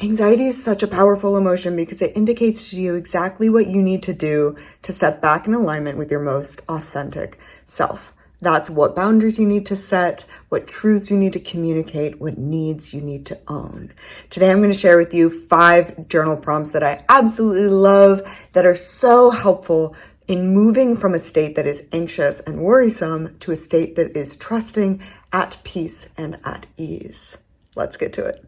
Anxiety is such a powerful emotion because it indicates to you exactly what you need to do to step back in alignment with your most authentic self. That's what boundaries you need to set, what truths you need to communicate, what needs you need to own. Today, I'm going to share with you 5 journal prompts that I absolutely love that are so helpful in moving from a state that is anxious and worrisome to a state that is trusting, at peace, and at ease. Let's get to it.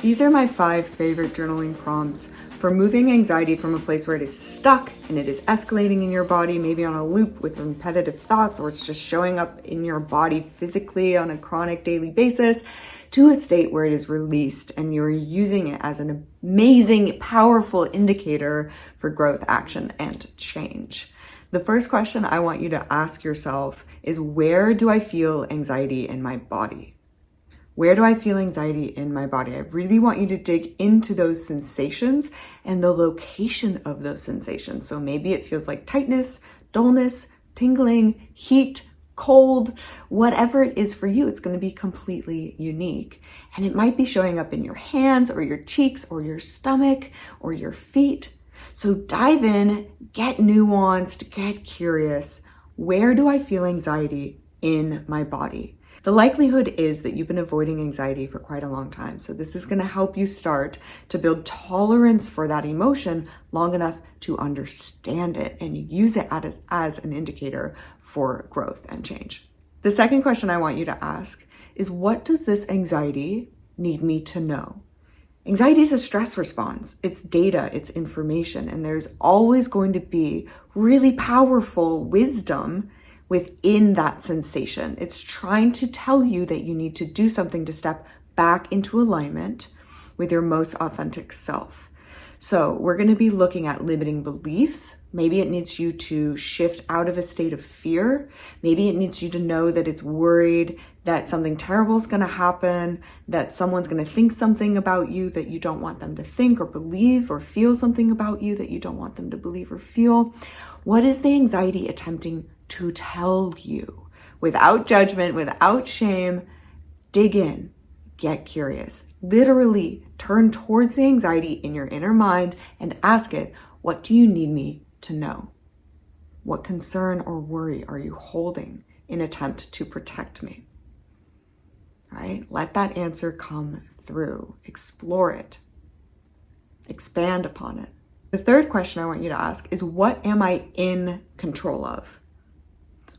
These are my 5 favorite journaling prompts for moving anxiety from a place where it is stuck and it is escalating in your body, maybe on a loop with repetitive thoughts, or it's just showing up in your body physically on a chronic daily basis, to a state where it is released and you're using it as an amazing, powerful indicator for growth, action, and change. The first question I want you to ask yourself is, where do I feel anxiety in my body? Where do I feel anxiety in my body? I really want you to dig into those sensations and the location of those sensations. So maybe it feels like tightness, dullness, tingling, heat, cold, whatever it is for you, it's going to be completely unique. And it might be showing up in your hands or your cheeks or your stomach or your feet. So dive in, get nuanced, get curious. Where do I feel anxiety in my body? The likelihood is that you've been avoiding anxiety for quite a long time. So this is going to help you start to build tolerance for that emotion long enough to understand it and use it as an indicator for growth and change. The second question I want you to ask is, what does this anxiety need me to know? Anxiety is a stress response. It's data, it's information, and there's always going to be really powerful wisdom within that sensation. It's trying to tell you that you need to do something to step back into alignment with your most authentic self. So we're going to be looking at limiting beliefs. Maybe it needs you to shift out of a state of fear. Maybe it needs you to know that it's worried that something terrible is going to happen, that someone's going to think something about you that you don't want them to think or believe, or feel something about you that you don't want them to believe or feel. What is the anxiety attempting to tell you? Without judgment, without shame, dig in, get curious. Literally turn towards the anxiety in your inner mind and ask it, what do you need me to know? What concern or worry are you holding in attempt to protect me? All right? Let that answer come through. Explore it. Expand upon it. The third question I want you to ask is, what am I in control of?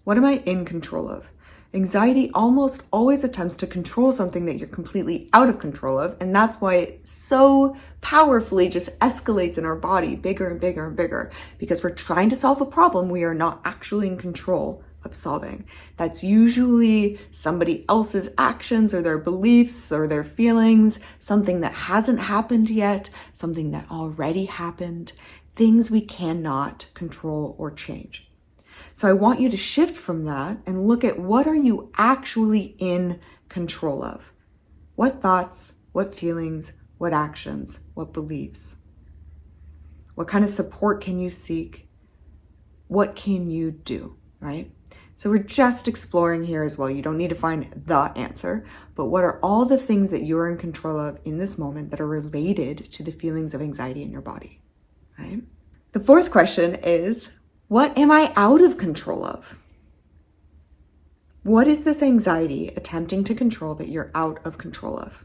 What am I in control of? Anxiety almost always attempts to control something that you're completely out of control of, and that's why it so powerfully just escalates in our body, bigger and bigger and bigger, because we're trying to solve a problem we are not actually in control of solving. That's usually somebody else's actions or their beliefs or their feelings, something that hasn't happened yet, something that already happened, things we cannot control or change. So I want you to shift from that and look at, what are you actually in control of? What thoughts, what feelings, what actions, what beliefs? What kind of support can you seek? What can you do, right? So we're just exploring here as well. You don't need to find the answer, but what are all the things that you're in control of in this moment that are related to the feelings of anxiety in your body, right? The fourth question is, what am I out of control of? What is this anxiety attempting to control that you're out of control of?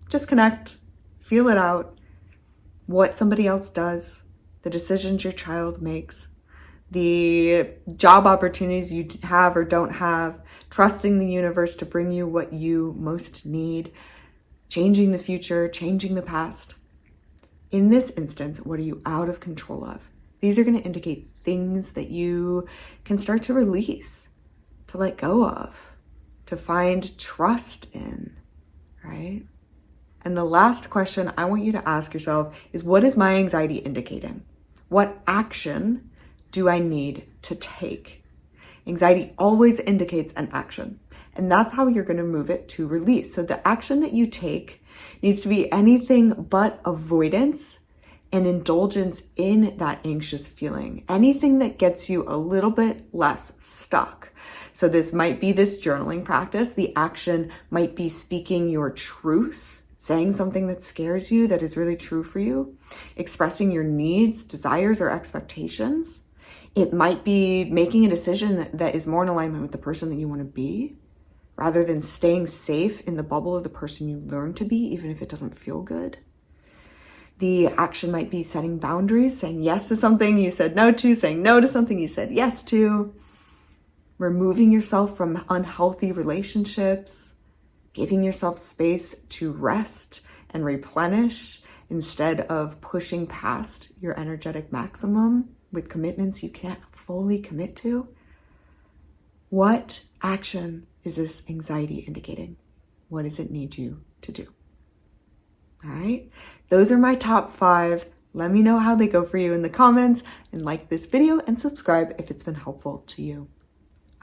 Just connect, feel it out. What somebody else does, the decisions your child makes, the job opportunities you have or don't have, trusting the universe to bring you what you most need, changing the future, changing the past. In this instance, what are you out of control of? These are going to indicate things that you can start to release, to let go of, to find trust in, right? And the last question I want you to ask yourself is, what is my anxiety indicating? What action do I need to take? Anxiety always indicates an action. And that's how you're going to move it to release. So the action that you take needs to be anything but avoidance and indulgence in that anxious feeling. Anything that gets you a little bit less stuck. So this might be this journaling practice. The action might be speaking your truth, saying something that scares you that is really true for you, expressing your needs, desires, or expectations. It might be making a decision that is more in alignment with the person that you want to be, rather than staying safe in the bubble of the person you learn to be, even if it doesn't feel good. The action might be setting boundaries, saying yes to something you said no to, saying no to something you said yes to, removing yourself from unhealthy relationships, giving yourself space to rest and replenish instead of pushing past your energetic maximum with commitments you can't fully commit to. What action is this anxiety indicating? What does it need you to do? All right, those are my top 5. Let me know how they go for you in the comments, and like this video and subscribe if it's been helpful to you.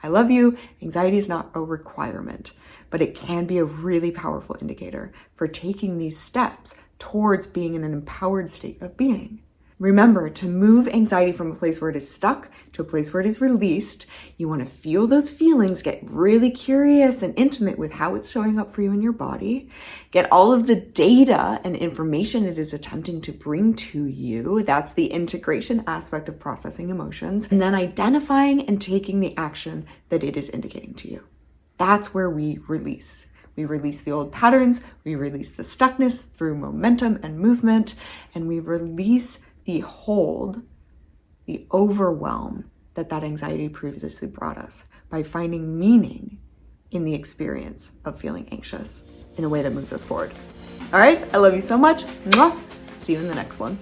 I love you. Anxiety is not a requirement, but it can be a really powerful indicator for taking these steps towards being in an empowered state of being. Remember, to move anxiety from a place where it is stuck to a place where it is released, you want to feel those feelings, get really curious and intimate with how it's showing up for you in your body, get all of the data and information it is attempting to bring to you. That's the integration aspect of processing emotions, and then identifying and taking the action that it is indicating to you. That's where we release. We release the old patterns, we release the stuckness through momentum and movement, and we release the hold, the overwhelm that anxiety previously brought us by finding meaning in the experience of feeling anxious in a way that moves us forward. All right, I love you so much. Mwah. See you in the next one.